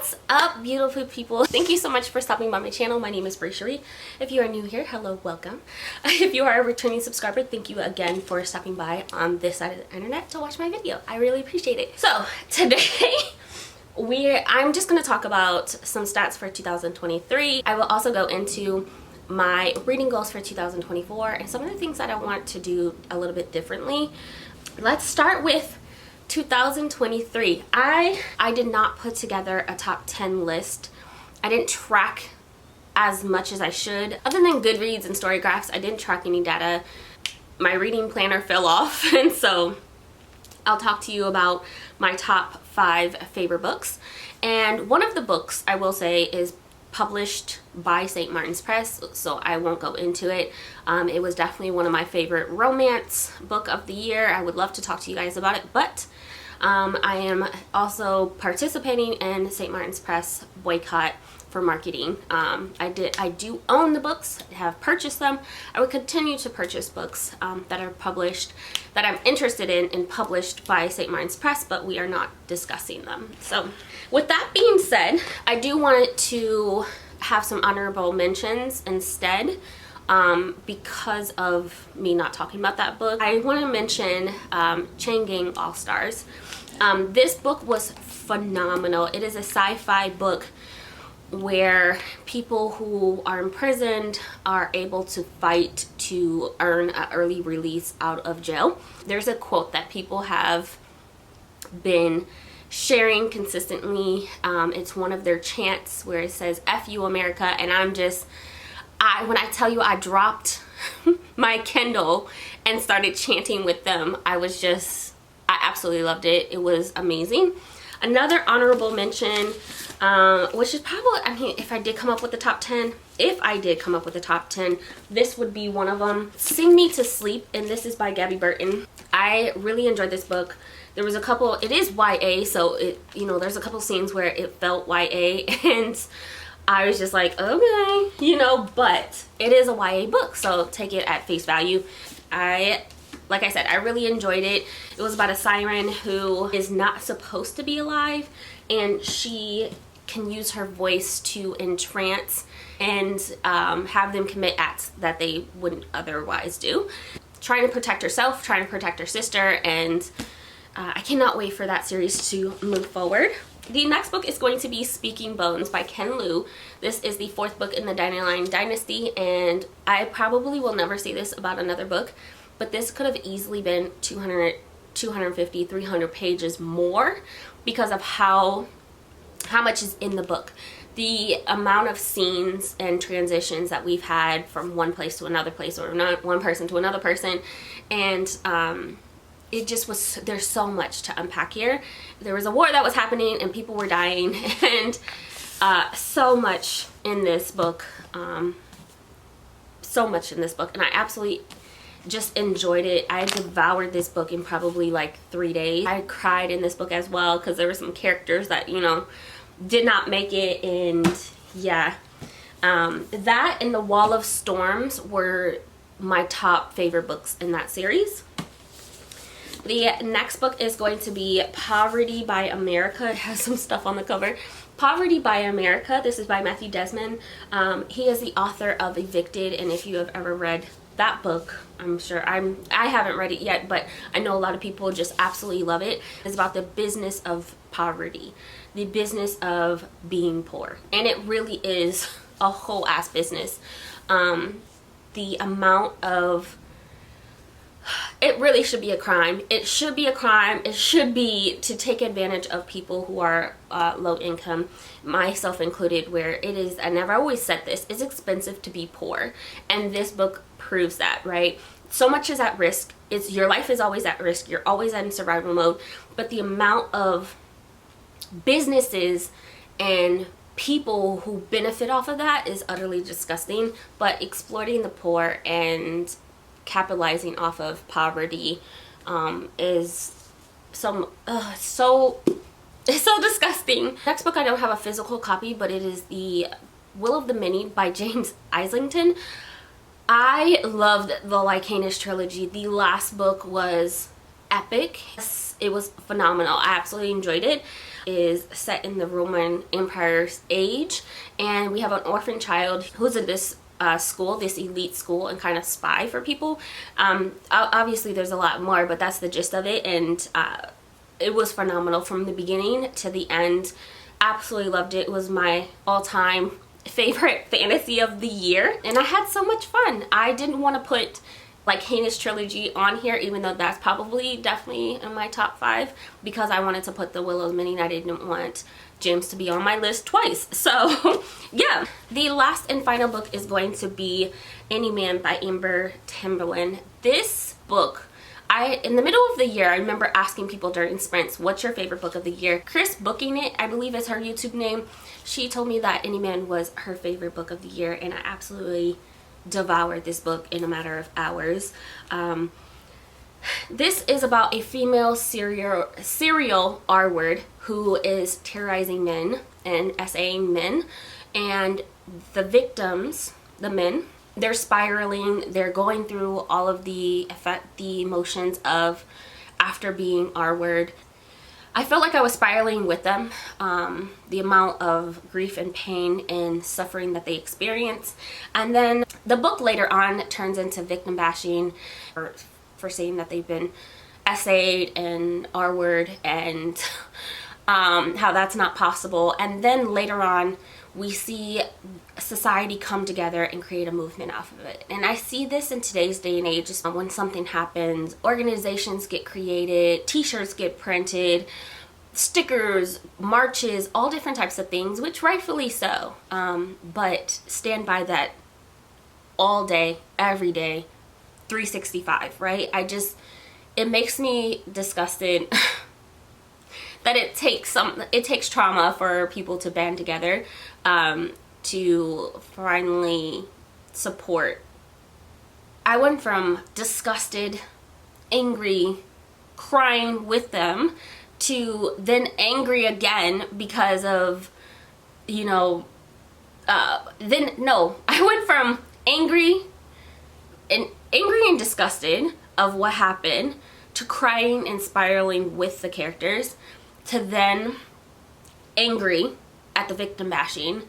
What's up, beautiful people? Thank you so much for stopping by my channel. My name is Farseer. If you are new here, hello, welcome. If you are a returning subscriber, thank you again for stopping by on this side of the internet to watch my video. I really appreciate it. So today I'm just going to talk about some stats for 2023. I will also go into my reading goals for 2024 and some of the things that I want to do a little bit differently. Let's start with 2023. I did not put together a top 10 list. I didn't track as much as I should. Other than Goodreads and Storygraphs, I didn't track any data. My reading planner fell off, and so I'll talk to you about my top 5 favorite books. And one of the books, I will say, is published by St. Martin's Press, so I won't go into it. It was definitely one of my favorite romance book of the year. I would love to talk to you guys about it, but I am also participating in St. Martin's Press boycott for marketing. I do own the books, I have purchased them. I would continue to purchase books that are published, that I'm interested in and published by St. Martin's Press, but we are not discussing them. So with that being said, I do want to have some honorable mentions instead. Because of me not talking about that book, I want to mention Chain Gang All Stars. This book was phenomenal. It is a sci-fi book where people who are imprisoned are able to fight to earn an early release out of jail. There's a quote that people have been sharing consistently. It's one of their chants where it says "F you America," and when I tell you I dropped my Kindle and started chanting with them, I absolutely loved it. It was amazing. Another honorable mention, which is probably, I mean, if I did come up with the top 10, this would be one of them. Sing Me to Sleep, and this is by Gabby Burton. I really enjoyed this book. There was a couple, it is YA, so there's a couple scenes where it felt YA, and I was just like, okay, but it is a YA book, so take it at face value. Like I said, I really enjoyed it. It was about a siren who is not supposed to be alive, and she can use her voice to entrance and have them commit acts that they wouldn't otherwise do. Trying to protect herself, trying to protect her sister, and I cannot wait for that series to move forward. The next book is going to be Speaking Bones by Ken Liu. This is the 4th book in the Dandelion Dynasty, and I probably will never say this about another book, but this could have easily been 200, 250, 300 pages more because of how much is in the book. The amount of scenes and transitions that we've had from one place to another place, or not one person to another person, and it just was, there's so much to unpack here. There was a war that was happening and people were dying, and so much in this book, and I absolutely just enjoyed it. I devoured this book in probably like 3 days. I cried in this book as well because there were some characters that did not make it, and yeah, that and The Wall of Storms were my top favorite books in that series. The next book is going to be Poverty by America. It has some stuff on the cover. Poverty by America. This is by Matthew Desmond. He is the author of Evicted, and if you have ever read that book, I'm sure I haven't read it yet, but I know a lot of people just absolutely love it. It's about the business of poverty, the business of being poor, and it really is a whole ass business. The amount of, it really should be a crime. It should be a crime. It should be to take advantage of people who are low income, myself included, where it is, and I've always said this, it's expensive to be poor, and this book proves that, right? So much is at risk. Your life is always at risk. You're always in survival mode, but the amount of businesses and people who benefit off of that is utterly disgusting. But exploiting the poor and capitalizing off of poverty is so disgusting. Next book, I don't have a physical copy, but it is The Will of the Many by James Islington. I loved the Kharkanas Trilogy. The last book was epic. It was phenomenal. I absolutely enjoyed it. It is set in the Roman Empire's age, and we have an orphan child who's in this school, this elite school, and kind of spy for people. Obviously there's a lot more, but that's the gist of it, and it was phenomenal from the beginning to the end. Absolutely loved it. It was my all-time favorite fantasy of the year, and I had so much fun. I didn't want to put like Kharkanas Trilogy on here, even though that's probably definitely in my top 5, because I wanted to put the 𝐬𝐸𝑧𝐝 and I didn't want gems to be on my list twice. So yeah, the last and final book is going to be 𝐻𝑒𝑚𝑎n by Amber Tamblyn. This book, in the middle of the year, I remember asking people during sprints, what's your favorite book of the year? Chris Booking It, I believe is her YouTube name. She told me that 𝐻𝑒𝑚𝑎n was her favorite book of the year, and I absolutely devoured this book in a matter of hours. This is about a female serial R-word who is terrorizing men and SAing men, and the victims, the men, they're spiraling. They're going through all of the emotions of after being R-word. I felt like I was spiraling with them. The amount of grief and pain and suffering that they experience. And then the book later on turns into victim bashing for saying that they've been SA'd and R-word, and how that's not possible. And then later on we see society come together and create a movement off of it. And I see this in today's day and age. When something happens, organizations get created, t-shirts get printed, stickers, marches, all different types of things, which rightfully so, but stand by that all day, every day, 365, right? It makes me disgusted that it takes trauma for people to band together to finally support. I went from disgusted, angry, crying with them, to then angry again because of, you know, I went from angry and disgusted of what happened, to crying and spiraling with the characters, to then angry at the victim bashing,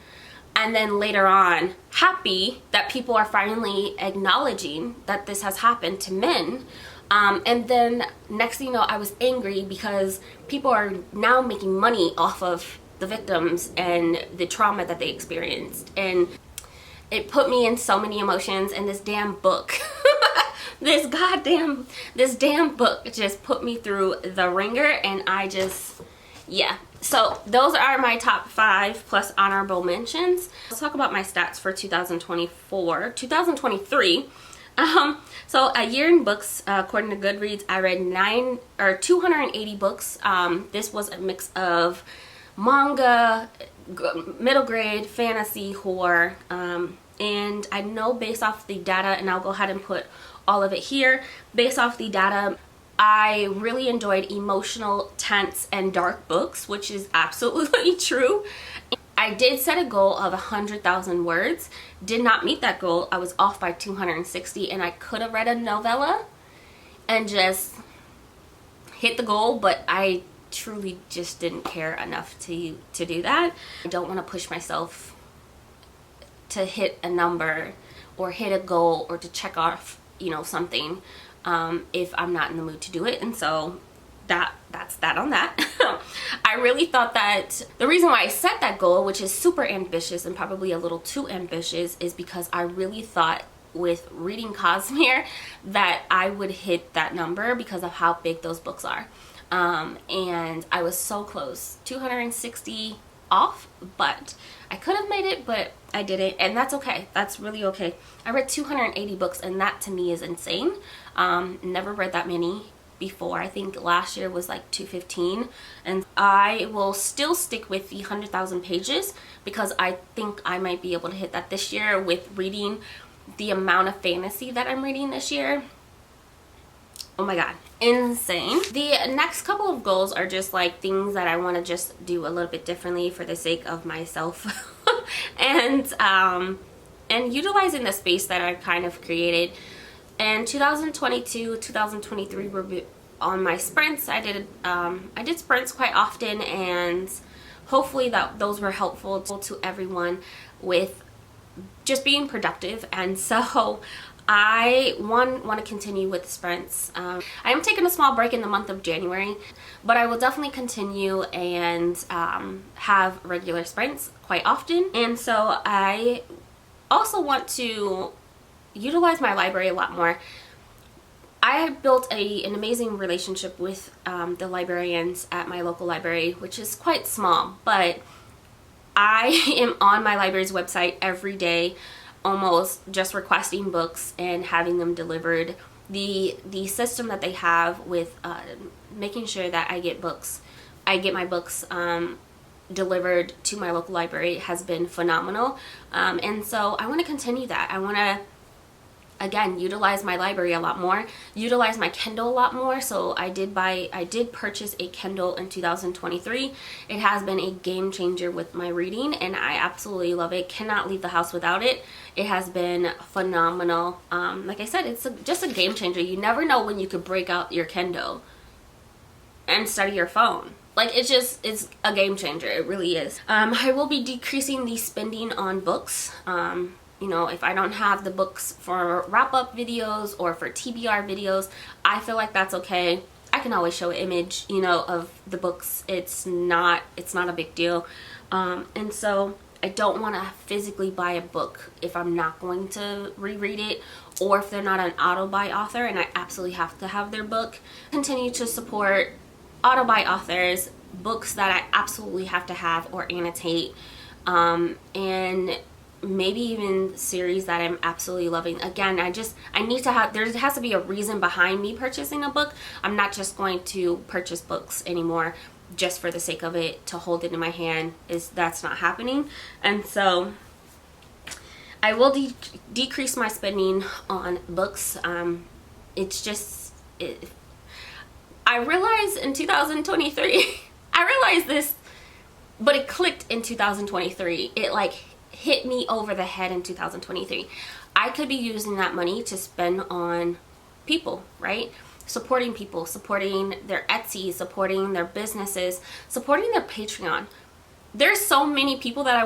and then later on happy that people are finally acknowledging that this has happened to men. And then next thing you know, I was angry because people are now making money off of the victims and the trauma that they experienced. And it put me in so many emotions, and this damn book this damn book just put me through the ringer, and yeah. So those are my top 5 plus honorable mentions. Let's talk about my stats for 2023. So a year in books, according to Goodreads, I read 280 books. This was a mix of manga, middle grade, fantasy, horror, and I know based off the data, and I'll go ahead and put all of it here, based off the data, I really enjoyed emotional, tense, and dark books, which is absolutely true. I did set a goal of 100,000 words. Did not meet that goal. I was off by 260, and I could have read a novella and just hit the goal, but I truly just didn't care enough to do that. I don't want to push myself to hit a number or hit a goal or to check off, you know, something if I'm not in the mood to do it. And so that's that on that. I really thought that the reason why I set that goal, which is super ambitious and probably a little too ambitious, is because I really thought with reading 𝐒𝐭𝑨𝑚 that I would hit that number because of how big those books are. And I was so close, 260 off, but I could have made it, but I didn't, and that's okay. That's really okay. I read 280 books, and that to me is insane. Never read that many before. I think last year was like 215, and I will still stick with the 100,000 pages because I think I might be able to hit that this year with reading the amount of fantasy that I'm reading this year. Oh my god, insane. The next couple of goals are just like things that I want to just do a little bit differently for the sake of myself and utilizing the space that I kind of created. And 2022, 2023 were on my sprints. I did sprints quite often, and hopefully that those were helpful to everyone with just being productive. And so I want to continue with the sprints. I am taking a small break in the month of January, but I will definitely continue and have regular sprints quite often. And so I also want to utilize my library a lot more. I have built an amazing relationship with the librarians at my local library, which is quite small, but I am on my library's website every day, almost just requesting books and having them delivered. The system that they have with making sure that I get my books delivered to my local library has been phenomenal. And so I want to continue that. I want to, again, utilize my library a lot more, utilize my Kindle a lot more. So I did purchase a Kindle in 2023. It has been a game changer with my reading, and I absolutely love it. Cannot leave the house without it. It has been phenomenal. Like I said, it's just a game changer. You never know when you could break out your Kindle and study your phone. Like, it's a game changer. It really is. I will be decreasing the spending on books. You know, if I don't have the books for wrap-up videos or for TBR videos, I feel like that's okay. I can always show an image, you know, of the books. It's not a big deal. And so I don't want to physically buy a book if I'm not going to reread it, or if they're not an auto-buy author and I absolutely have to have their book. Continue to support auto-buy authors, books that I absolutely have to have or annotate, and maybe even series that I'm absolutely loving. Again, I need to have, there has to be a reason behind me purchasing a book. I'm not just going to purchase books anymore just for the sake of it, to hold it in my hand. That's not happening. And so I will decrease my spending on books. It's just, I realized in 2023, I realized this, but it clicked in 2023. It like hit me over the head in 2023. I could be using that money to spend on people, right? Supporting people, supporting their Etsy, supporting their businesses, supporting their Patreon. There's so many people that I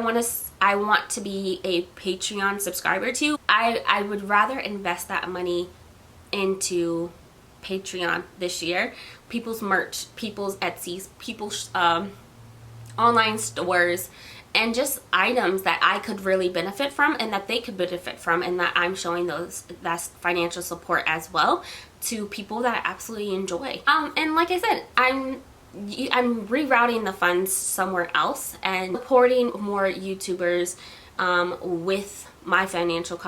want to be a Patreon subscriber to. I would rather invest that money into Patreon this year. People's merch, people's Etsy's, people's online stores, and just items that I could really benefit from and that they could benefit from, and that I'm showing that financial support as well to people that I absolutely enjoy. And like I said, I'm rerouting the funds somewhere else and supporting more YouTubers with my financial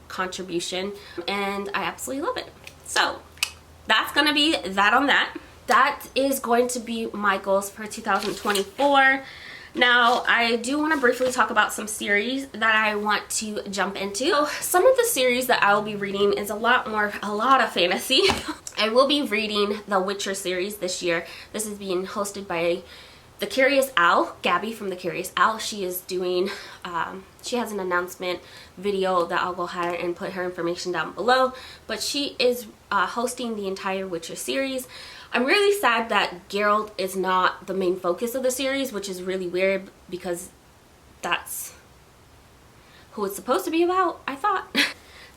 contribution, and I absolutely love it. So that's gonna be that on that. That is going to be my goals for 2024. Now, I do want to briefly talk about some series that I want to jump into. So, some of the series that I will be reading is a lot of fantasy. I will be reading the Witcher series this year. This is being hosted by the 𝐏𝐞𝐸𝑚𝐥, Gabby from the 𝐏𝐶urious_OWL. She is doing, she has an announcement video that I'll go ahead and put her information down below. But she is hosting the entire Witcher series. I'm really sad that Geralt is not the main focus of the series, which is really weird because that's who it's supposed to be about, I thought.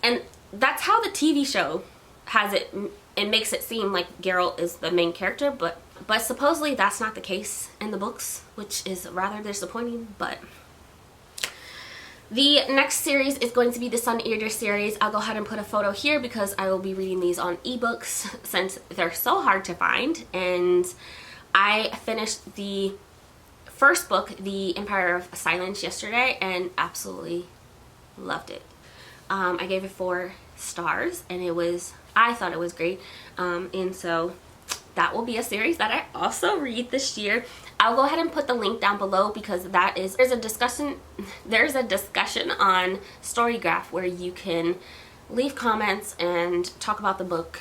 And that's how the TV show has it. It makes it seem like Geralt is the main character, but supposedly that's not the case in the books, which is rather disappointing. But the next series is going to be the Suneater series. I'll go ahead and put a photo here because I will be reading these on ebooks since they're so hard to find. And I finished the first book, The Empire of Silence, yesterday and absolutely loved it. I gave it 4 stars and I thought it was great. And so that will be a series that I also read this year. I'll go ahead and put the link down below because there's a discussion on Storygraph where you can leave comments and talk about the book.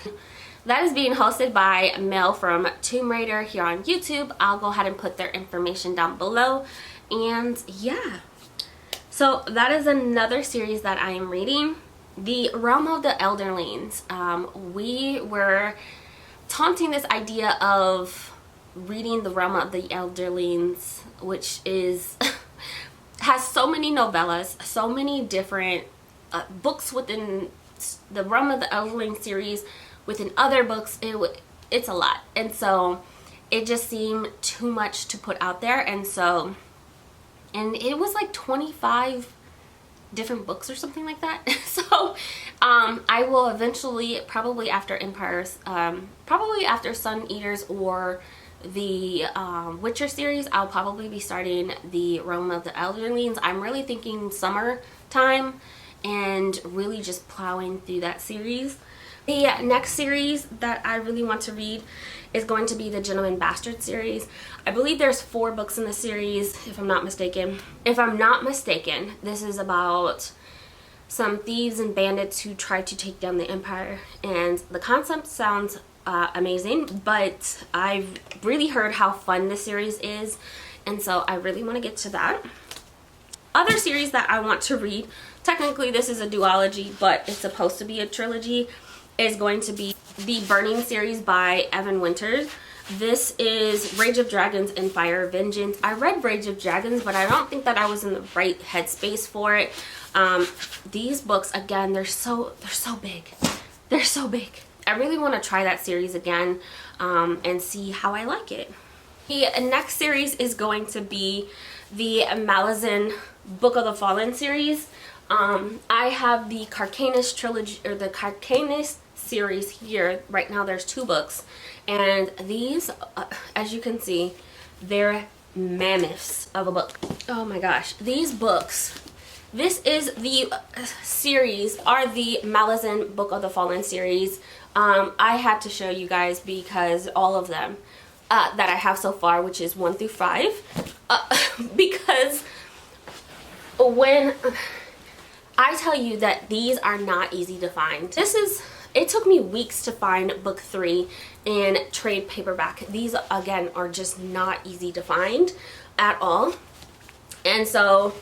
That is being hosted by Mel from Tomb Raider here on YouTube. I'll go ahead and put their information down below. And yeah, so that is another series that I am reading. The Realm of the Elderlings. We were taunting this idea of reading the realm of the Elderlings, which is has so many novellas, so many different books within the realm of the Elderlings series, within other books. It's a lot, and so it just seemed too much to put out there. And it was like 25 different books or something like that. So I will eventually, probably after Empires, probably after Sun Eaters or the Witcher series, I'll probably be starting the realm of the Elderlings. I'm really thinking summertime and really just plowing through that series. The next series that I really want to read is going to be the Gentleman Bastard series. I believe there's 4 books in the series, if I'm not mistaken. If I'm not mistaken, this is about some thieves and bandits who try to take down the Empire, and the concept sounds amazing, but I've really heard how fun this series is, and so I really want to get to that. Other series that I want to read, technically this is a duology, but it's supposed to be a trilogy, is going to be the Burning series by Evan Winters. This is Rage of Dragons and Fire of Vengeance. I read Rage of Dragons, but I don't think that I was in the right headspace for it. These books, again, they're so big. They're so big. I really want to try that series again and see how I like it. The next series is going to be the Malazan Book of the Fallen series. I have the Kharkanas Trilogy, or the Kharkanas series here. Right now there's 2 books, and these, as you can see, they're mammoths of a book. Oh my gosh, these books, this is the series, are the Malazan Book of the Fallen series. I had to show you guys because all of them that I have so far, which is 1 through 5, because when I tell you that these are not easy to find, it took me weeks to find book 3 in trade paperback. These, again, are just not easy to find at all. And so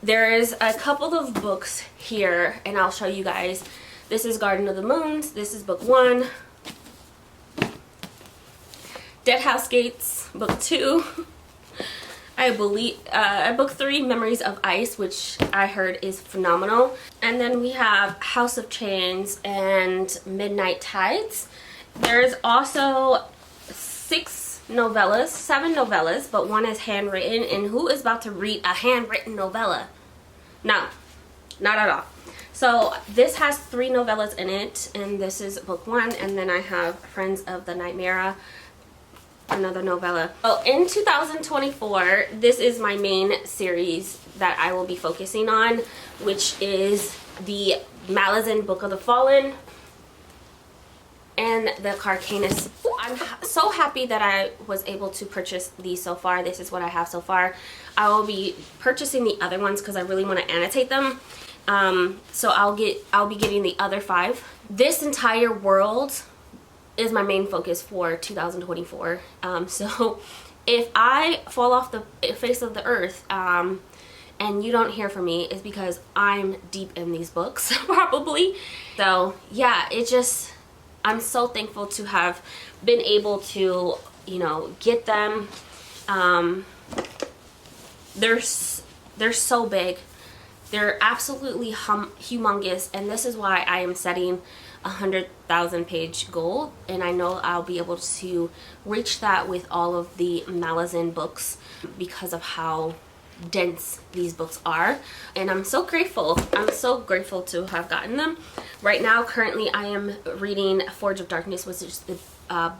there is a couple of books here, and I'll show you guys. This is Garden of the Moons. This is book 1. Dead House Gates, book 2. I believe book 3, Memories of Ice, which I heard is phenomenal. And then we have House of Chains and Midnight Tides. There's also 7 novellas, but 1 is handwritten. And who is about to read a handwritten novella? No, not at all. So this has 3 novellas in it, and this is book 1. And then I have Friends of the Nightmare, another novella. So in 2024, this is my main series that I will be focusing on, which is the Malazan Book of the Fallen and the Kharkanas. I'm so happy that I was able to purchase these so far. This is what I have so far. I will be purchasing the other ones because I really want to annotate them. So I'll be getting the other 5. This entire world is my main focus for 2024. So if I fall off the face of the earth and you don't hear from me, it's because I'm deep in these books probably. So yeah, I'm so thankful to have been able to, you know, get them. They're so big. They're absolutely humongous, and this is why I am setting 100,000 page goal, and I know I'll be able to reach that with all of the Malazan books because of how dense these books are. And I'm so grateful. I'm so grateful to have gotten them. Right now, currently, I am reading Forge of Darkness, which is the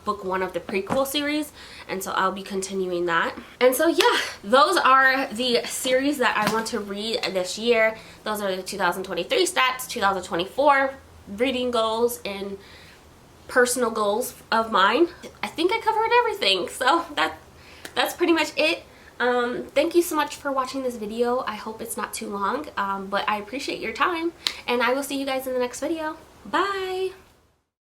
book 1 of the prequel series, and so I'll be continuing that. And so yeah, those are the series that I want to read this year. Those are the 2023 stats, 2024 reading goals, and personal goals of mine. I think I covered everything, so that's pretty much it. Thank you so much for watching this video. I hope it's not too long, but I appreciate your time, and I will see you guys in the next video. Bye!